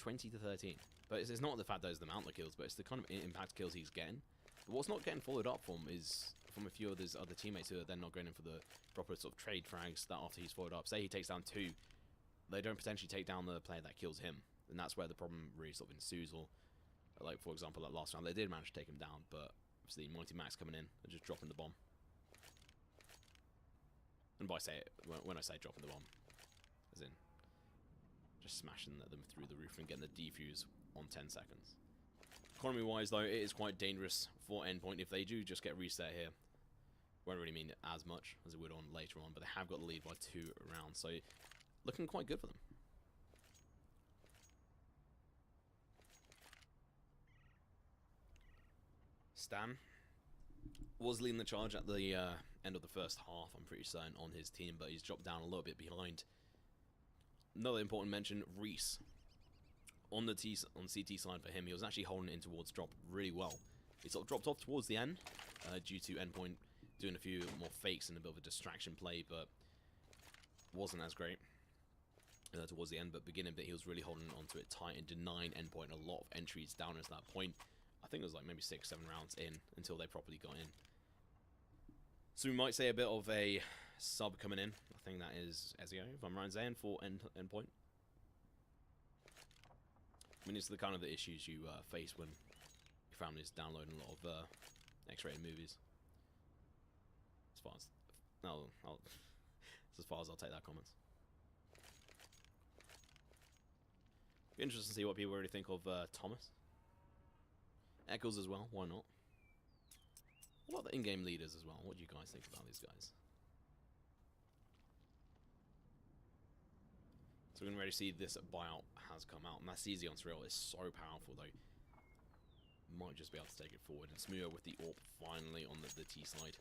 20-13. But it's not the fact that it's the amount of kills, but it's the kind of impact kills he's getting. But what's not getting followed up from is from a few of his other teammates who are then not going in for the proper sort of trade frags that after he's followed up. Say he takes down 2, they don't potentially take down the player that kills him. And that's where the problem really sort of ensues. Or, like, for example, that last round, they did manage to take him down, but obviously Mighty Max coming in and just dropping the bomb. And by say it, when I say dropping the bomb, as in just smashing them through the roof and getting the defuse on 10 seconds. Economy-wise, though, it is quite dangerous for Endpoint. If they do just get reset here, won't really mean as much as it would on later on, but they have got the lead by 2 rounds, so looking quite good for them. Stan was leading the charge at the end of the first half, I'm pretty certain, on his team, but he's dropped down a little bit behind. Another important mention, Reese. On the CT side for him, he was actually holding it in towards drop really well. He sort of dropped off towards the end due to Endpoint doing a few more fakes and a bit of a distraction play, but wasn't as great towards the end. But beginning bit, he was really holding onto it tight and denying Endpoint a lot of entries down at that point. I think it was like maybe 6-7 rounds in until they properly got in. So we might say a bit of a sub coming in. I think that is WESG, if I'm right in saying, for Endpoint. I mean, it's the kind of the issues you face when your family's downloading a lot of X-rated movies. As far as it's as far as I'll take that comments. Be interesting to see what people already think of Thomas. Eccles as well, why not? What about the in-game leaders as well? What do you guys think about these guys? So we're going to already see this buyout has come out, and that CZ on Surreal is so powerful though. Might just be able to take it forward, and Smear with the AWP finally on the T side.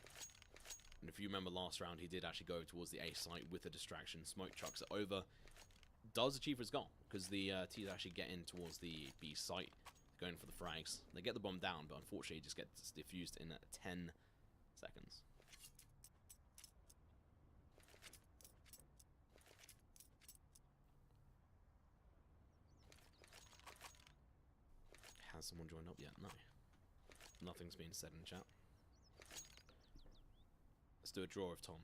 And if you remember last round, he did actually go towards the A site with a distraction. Smoke chucks it over. Does achieve his goal, because the T's actually get in towards the B site, going for the frags. They get the bomb down, but unfortunately just gets diffused in 10 seconds. Has someone joined up yet? No. Nothing's been said in chat. Let's do a draw of Tom.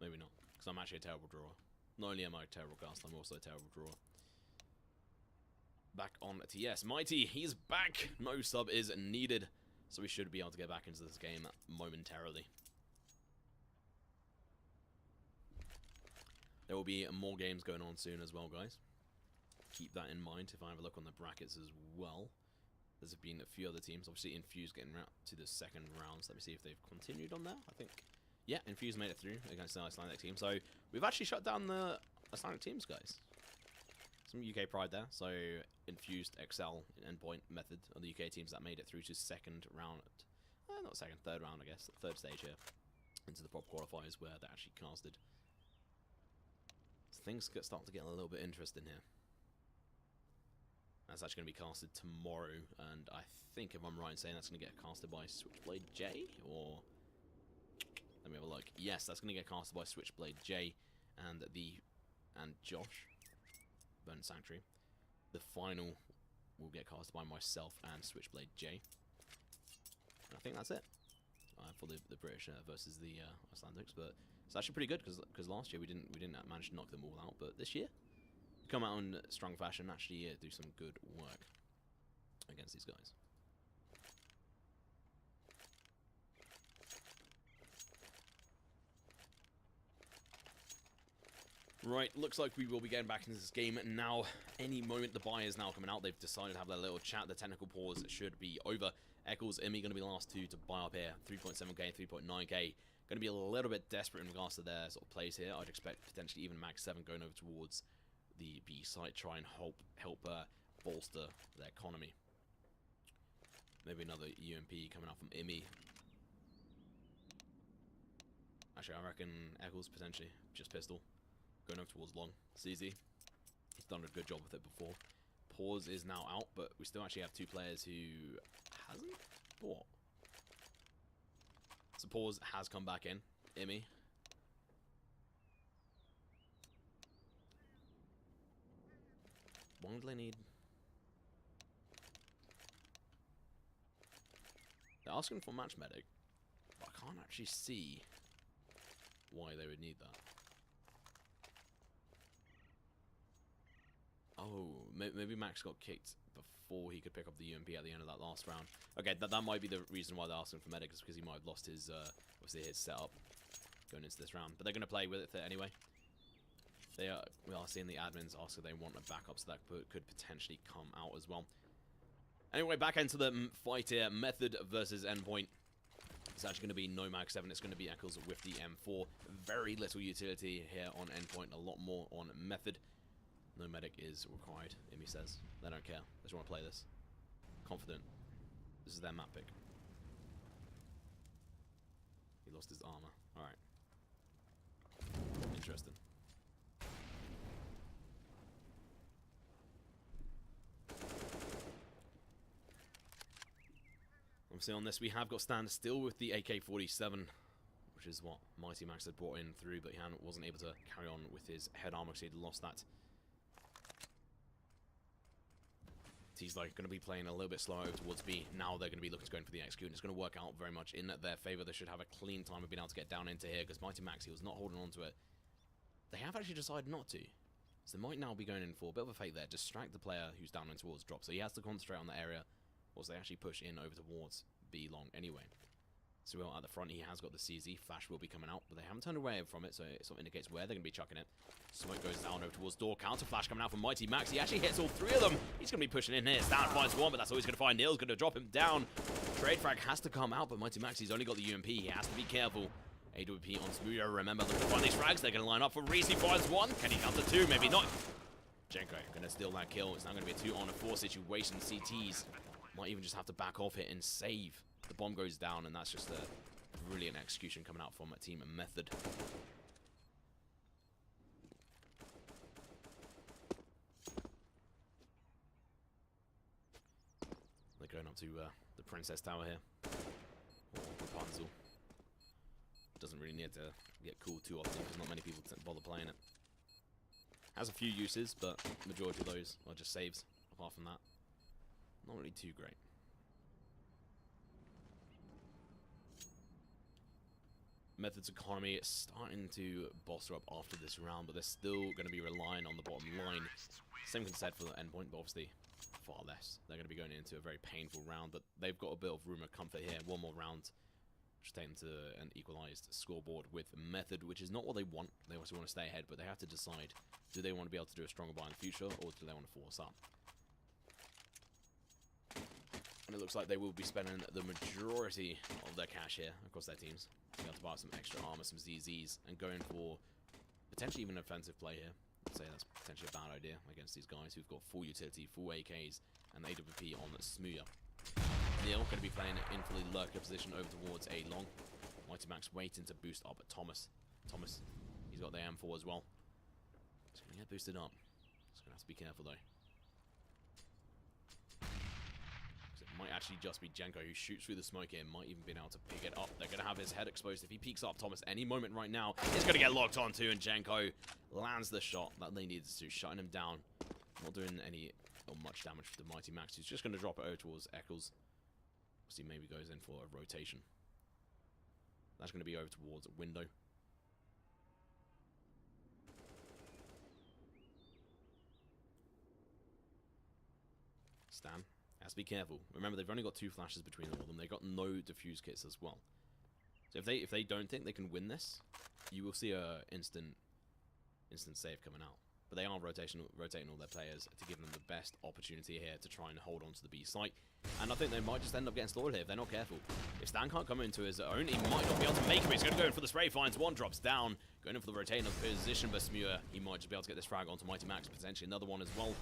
Maybe not, because I'm actually a terrible drawer. Not only am I a terrible caster, I'm also a terrible drawer. Back on TS. Mighty, he's back! No sub is needed, so we should be able to get back into this game momentarily. There will be more games going on soon as well, guys. Keep that in mind if I have a look on the brackets as well. There's been a few other teams. Obviously, Infuse getting to the second round. So let me see if they've continued on there. I think, yeah, Infuse made it through against the Icelandic team. So we've actually shut down the Icelandic teams, guys. Some UK pride there. So Infused, Excel, Endpoint, Method are the UK teams that made it through to second round. Not second, third round, I guess. Third stage here. Into the prop qualifiers where they actually casted. So things start to get a little bit interesting here. That's actually going to be casted tomorrow, and I think, if I'm right in saying, that's going to get casted by Switchblade J, or... Let me have a look. Yes, that's going to get casted by Switchblade J and Josh, Burnt Sanctuary. The final will get casted by myself and Switchblade J. And I think that's it for the British versus the Icelandics, but it's actually pretty good because last year we didn't manage to knock them all out, but this year come out in strong fashion and actually do some good work against these guys. Right, looks like we will be getting back into this game now. Any moment, the buy is now coming out. They've decided to have their little chat. The technical pause should be over. Eccles, Imi going to be the last two to buy up here. 3.7k, 3.9k. Going to be a little bit desperate in regards to their sort of plays here. I'd expect potentially even Max 7 going over towards the B site, try and help bolster their economy. Maybe another UMP coming out from Imi. Actually, I reckon Eccles potentially just pistol. Going over towards long. CZ. He's done a good job with it before. Pause is now out, but we still actually have two players who hasn't bought. So Pause has come back in. Imi. Why do they need... They're asking for match medic, but I can't actually see why they would need that. Oh, maybe Max got kicked before he could pick up the UMP at the end of that last round. Okay, that might be the reason why they're asking for medic, is because he might have lost his, obviously his setup going into this round. But they're going to play with it anyway. We are seeing the admins ask if they want a backup, so that could potentially come out as well. Anyway, back into the fight here. Method versus Endpoint. It's actually going to be no Mag 7. It's going to be Eccles with the M4. Very little utility here on Endpoint. A lot more on Method. No medic is required, Imi says. They don't care. They just want to play this. Confident. This is their map pick. He lost his armor. Alright. Interesting. Obviously on this we have got stand still with the AK-47, which is what Mighty Max had brought in through, but he wasn't able to carry on with his head armor because he'd lost that. He's like going to be playing a little bit slower over towards B. Now they're going to be looking to go in for the execute, and it's going to work out very much in their favor. They should have a clean time of being able to get down into here, because Mighty Max, he was not holding on to it. They have actually decided not to. So they might now be going in for a bit of a fake there. Distract the player who's down in towards drop. So he has to concentrate on that area, or they actually push in over towards B long anyway. So at the front, he has got the CZ. Flash will be coming out, but they haven't turned away from it, so it sort of indicates where they're going to be chucking it. Smoke goes down over towards door. Counter Flash coming out from Mighty Max. He actually hits all three of them. He's going to be pushing in here. Stan finds one, but that's all he's going to find. Neil's going to drop him down. Trade frag has to come out, but Mighty Max, he's only got the UMP. He has to be careful. AWP on Smudo. Remember, look at these frags. They're going to line up for Reese. He finds one. Can he counter two? Maybe not. Jenko going to steal that kill. It's now going to be a 2-on-4 situation. CTs might even just have to back off it and save. The bomb goes down, and that's just a brilliant execution coming out from a team Method. They're going up to the Princess Tower here. Or Rapunzel. Doesn't really need to get cool too often because not many people bother playing it. Has a few uses, but majority of those are just saves, apart from that. Not really too great. Method's economy starting to bolster up after this round, but they're still going to be relying on the bottom line. Same can be said for the Endpoint, but obviously far less. They're going to be going into a very painful round, but they've got a bit of room of comfort here. One more round, which take them to an equalized scoreboard with Method, which is not what they want. They also want to stay ahead, but they have to decide, do they want to be able to do a stronger buy in the future, or do they want to force up? And it looks like they will be spending the majority of their cash here across their teams. Be able to buy some extra armor, some ZZs, and going for potentially even an offensive play here. I'd say that's potentially a bad idea against these guys who've got full utility, full AKs, and AWP on Smooya. Neil going to be playing in fully lurker position over towards A long. Mighty Max waiting to boost up at Thomas. Thomas, he's got the M4 as well. He's going to get boosted up. He's going to have to be careful though. Might actually just be Jenko who shoots through the smoke here. Might even be able to pick it up. They're going to have his head exposed. If he peeks up Thomas any moment right now, he's going to get locked on too. And Jenko lands the shot that they needed to, shutting him down. Not doing any or much damage for the Mighty Max. He's just going to drop it over towards Eccles. See, maybe goes in for a rotation. That's going to be over towards a window. Stan. Has to be careful. Remember, they've only got 2 flashes between all of them. They've got no defuse kits as well. So if they don't think they can win this, you will see a instant save coming out. But they are rotating all their players to give them the best opportunity here to try and hold on to the B site. And I think they might just end up getting slaughtered here if they're not careful. If Stan can't come into his own, he might not be able to make it. He's going to go in for the spray, finds one, drops down. Going in for the rotating of position, but Smooya, he might just be able to get this frag onto Mighty Max, potentially another one as well.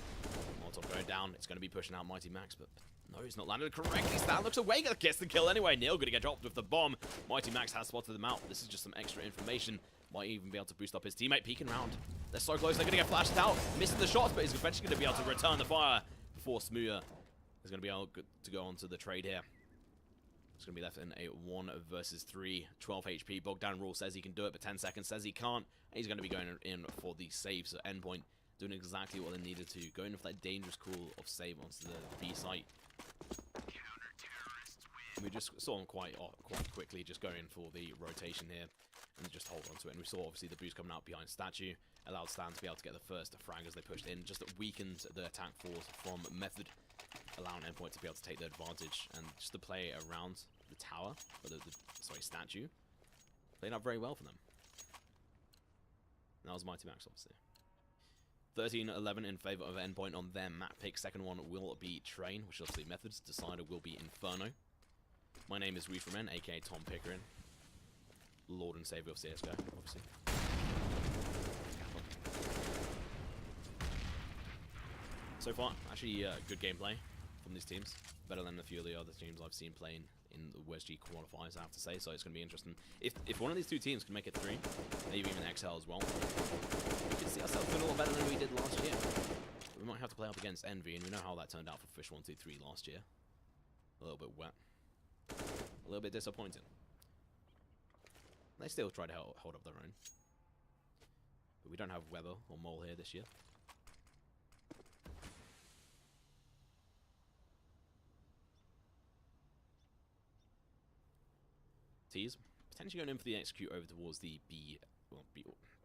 Molotov going down, it's going to be pushing out Mighty Max, but no, he's not landed correctly. Stan looks away, gets the kill anyway. Neil going to get dropped with the bomb. Mighty Max has spotted them out. This is just some extra information. Might even be able to boost up his teammate, peeking round. They're so close, they're going to get flashed out. Missing the shots, but he's eventually going to be able to return the fire before Smooya is going to be able to go on to the trade here. It's going to be left in a 1 versus 3, 12 HP. Bogdan Rule says he can do it, but 10 seconds says he can't. He's going to be going in for the save. So Endpoint doing exactly what they needed to. Going for that dangerous call of save onto the B site. We just saw him quite quickly just going for the rotation here and just hold on to it. And we saw obviously the boost coming out behind Statue. Allowed Stan to be able to get the first frag as they pushed in. Just weakened the attack force from Method, allowing Endpoint to be able to take the advantage and just to play around the tower, or sorry, Statue. Played out very well for them. And that was Mighty Max, obviously. 13-11 in favor of Endpoint on their map pick. Second one will be Train, which obviously Method's decider will be Inferno. My name is Reefreman, aka Tom Pickering. Lord and Savior of CSGO, obviously. So far, actually good gameplay from these teams. Better than a few of the other teams I've seen playing in the WESG qualifiers, I have to say. So it's going to be interesting. If one of these two teams can make it 3, maybe even XL as well, we could see ourselves doing a lot better than we did last year. We might have to play up against Envy, and we know how that turned out for Fish 123 last year. A little bit wet. A little bit disappointing. They still try to hold up their own. But we don't have Weber or Mole here this year. T's potentially going in for the execute over towards the B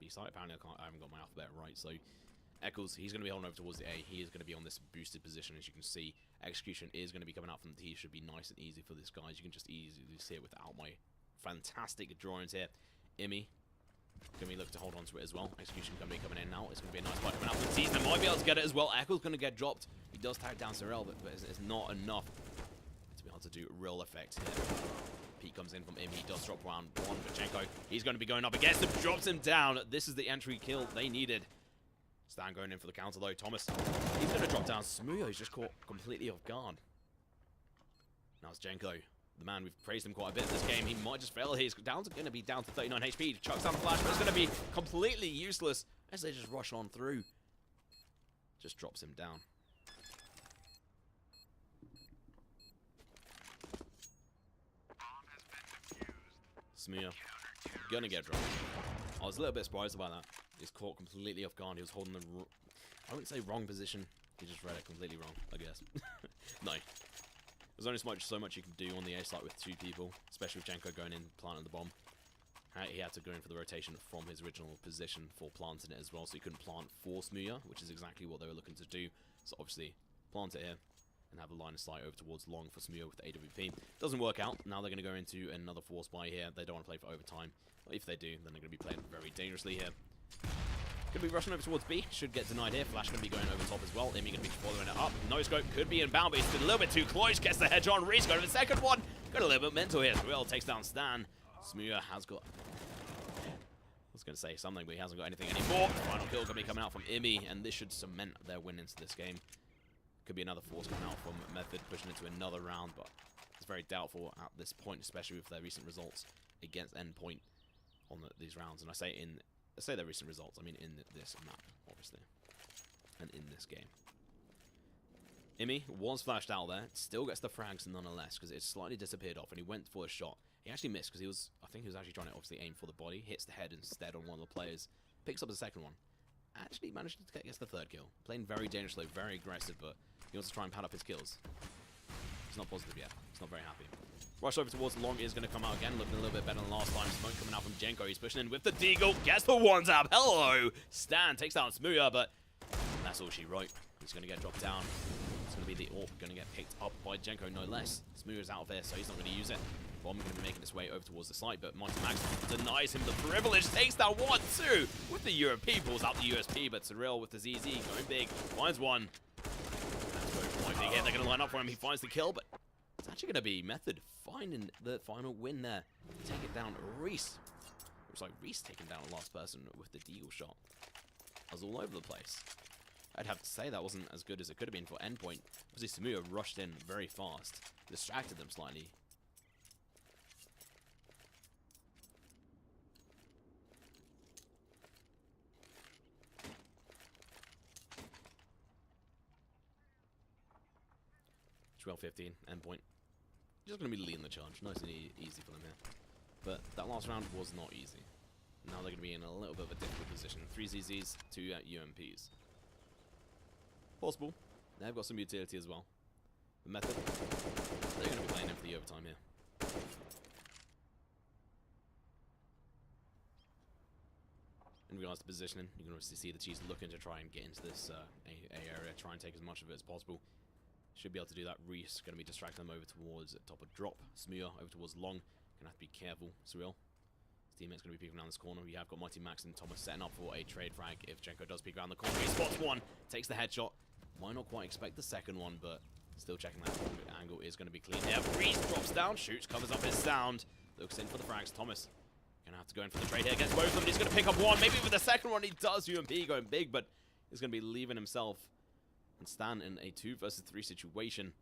site. Apparently I haven't got my alphabet right, so Eccles, he's going to be holding over towards the A. He is going to be on this boosted position, as you can see. Execution is going to be coming out from the T. Should be nice and easy for this guys. You can just easily see it without my fantastic drawings here. Imi going to be looking to hold on to it as well. Execution going to be coming in now. It's going to be a nice fight coming out from the T's. They might be able to get it as well. Eccles going to get dropped. He does tag down Sorel, but it's not enough to be able to do real effect here. Pete comes in from him. He does drop round 1. Pachenko, he's going to be going up against him. Drops him down. This is the entry kill they needed. Stan going in for the counter though. Thomas, he's going to drop down. Smooya, he's just caught completely off guard. Now it's Jenko, the man we've praised him quite a bit in this game. He might just fail here. He's going to be down to 39 HP. Chucks down the flash, but it's going to be completely useless as they just rush on through. Just drops him down. Smooya, gonna get dropped. I was a little bit surprised about that. He's caught completely off guard. He was holding the, I wouldn't say wrong position. He just read it completely wrong, I guess. No. There's only so much you can do on the A site with 2 people, especially with Jenko going in, planting the bomb. He had to go in for the rotation from his original position for planting it as well, so he couldn't plant for Smooya, which is exactly what they were looking to do. So obviously, plant it here and have a line of sight over towards long for Smooya with the AWP. Doesn't work out. Now they're going to go into another force buy here. They don't want to play for overtime. But if they do, then they're going to be playing very dangerously here. Going to be rushing over towards B. Should get denied here. Flash going to be going over top as well. Imi going to be following it up. No scope. Could be inbound, but he's been a little bit too close. Gets the hedge on. Reese going to the second one. Got a little bit mental here. Surreal takes down Stan. Smooya has got... I was going to say something, but he hasn't got anything anymore. Final kill going to be coming out from Imi, and this should cement their win into this game. Could be another force coming out from Method, pushing into another round, but it's very doubtful at this point, especially with their recent results against Endpoint on these rounds. And I say their recent results, I mean in this map, obviously, and in this game. Imi was flashed out there, still gets the frags nonetheless, because it slightly disappeared off, and he went for a shot. He actually missed, because I think he was actually trying to obviously aim for the body, hits the head instead on one of the players, picks up the second one. Actually managed to get the third kill. Playing very dangerously, very aggressive, but he wants to try and pad up his kills. He's not positive yet. He's not very happy. Rush over towards Long is going to come out again, looking a little bit better than last time. Smoke coming out from Jenko. He's pushing in with the Deagle. Gets the one tap. Hello! Stan takes down Smooya, but that's all she wrote. He's going to get dropped down. It's going to be the AWP going to get picked up by Jenko, no less. Smooya's out of there, so he's not going to use it. Bomb going to be making its way over towards the site, but Mighty Max denies him the privilege. Takes down 1-2 with the Europe. Pulls out the USP, but Surreal with the ZZ going big. Finds one. That's going quite big here. They're going to line up for him. He finds the kill, but it's actually going to be Method finding the final win there. Take it down, Reese. Looks like Reese taking down the last person with the Deagle shot. I was all over the place. I'd have to say that wasn't as good as it could have been for Endpoint. Obviously, Smooya rushed in very fast, distracted them slightly. Well, 15, Endpoint. Just going to be leading the charge. Nice and easy for them here. But that last round was not easy. Now they're going to be in a little bit of a difficult position. 3 ZZs, 2 UMPs. Possible. They've got some utility as well. The Method, they're going to be playing in for the overtime here. In regards to positioning, you can obviously see the Chiefs looking to try and get into this A area, try and take as much of it as possible. Should be able to do that. Reese going to be distracting them over towards top of drop. Smooya over towards long. Gonna have to be careful. Surreal. His teammate's going to be peeking around this corner. We have got Mighty Max and Thomas setting up for a trade frag if Jenko does peek around the corner. He spots one, takes the headshot. Might not quite expect the second one, but still checking that angle is going to be clean here. Reese drops down, shoots, covers up his sound. Looks in for the frags. Thomas gonna have to go in for the trade here. Gets both of them. He's going to pick up one. Maybe with the second one he does. UMP going big, but he's going to be leaving himself and Stan in a 2 versus 3 situation.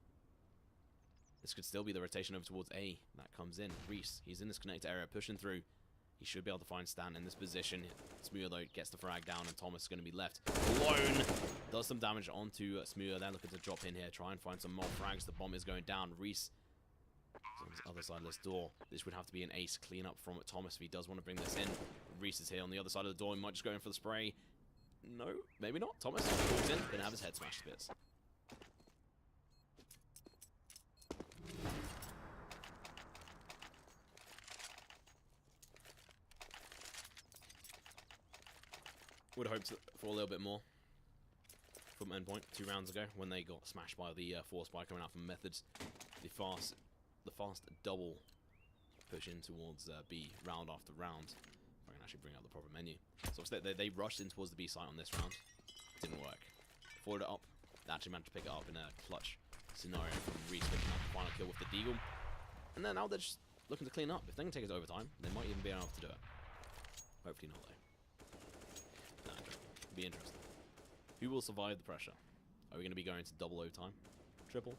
This could still be the rotation over towards A that comes in. Reese, he's in this connector area, pushing through. He should be able to find Stan in this position. Smooya, though, gets the frag down, and Thomas is going to be left alone. Does some damage onto Smooya. They're looking to drop in here, try and find some more frags. The bomb is going down. Reese is on the other side of this door. This would have to be an ace cleanup from Thomas if he does want to bring this in. Reese is here on the other side of the door. He might just go in for the spray. No, maybe not. Thomas walks in, going to have his head smashed to bits. Would have hoped for a little bit more from Endpoint 2 rounds ago when they got smashed by the force by coming out from Methods. The fast double push in towards B round after round. If I can actually bring up the proper menu. So they rushed in towards the B site on this round. Didn't work. Followed it up. They actually managed to pick it up in a clutch scenario from Reese picking up the final kill with the Deagle. And then now they're just looking to clean up. If they can take it to overtime, they might even be able to do it. Hopefully not, though. Be interesting. Who will survive the pressure? Are we going to be going to double overtime? Triple?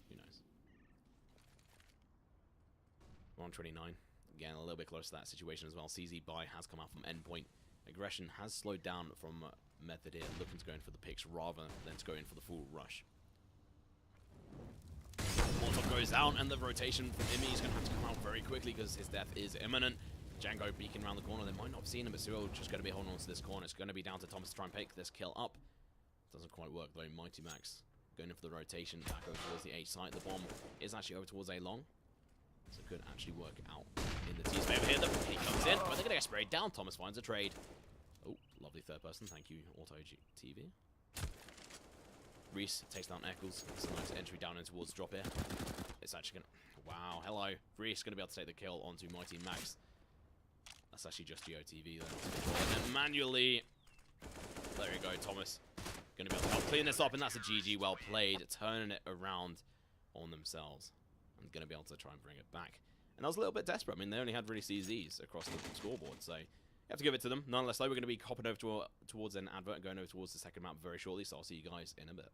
Who knows? We're on 29. Again, a little bit close to that situation as well. CZ buy has come out from Endpoint. Aggression has slowed down from Method here, looking to go in for the picks rather than to go in for the full rush. Molotov goes out, and the rotation from Imi is going to have to come out very quickly because his death is imminent. Django beaking around the corner. They might not have seen him, but Cyril just going to be holding on to this corner. It's going to be down to Thomas to try and pick this kill up. Doesn't quite work though. Mighty Max going in for the rotation back over towards the H site. The bomb is actually over towards A long. So it could actually work out in the T's favor here. He comes in, but they're going to get sprayed down. Thomas finds a trade. Oh, lovely third person. Thank you, Auto TV. Reese takes down Eccles. It's a nice entry down in towards the drop here. It's actually going to... Wow, hello. Reese going to be able to take the kill onto Mighty Max. That's actually just GOTV then. And then manually... There you go, Thomas. Going to be able to help clean this up, and that's a GG. Well played. Turning it around on themselves. And going to be able to try and bring it back. And that was a little bit desperate. I mean, they only had really CZs across the scoreboard, so you have to give it to them. Nonetheless, though, we're going to be hopping over towards an advert and going over towards the second map very shortly, so I'll see you guys in a bit.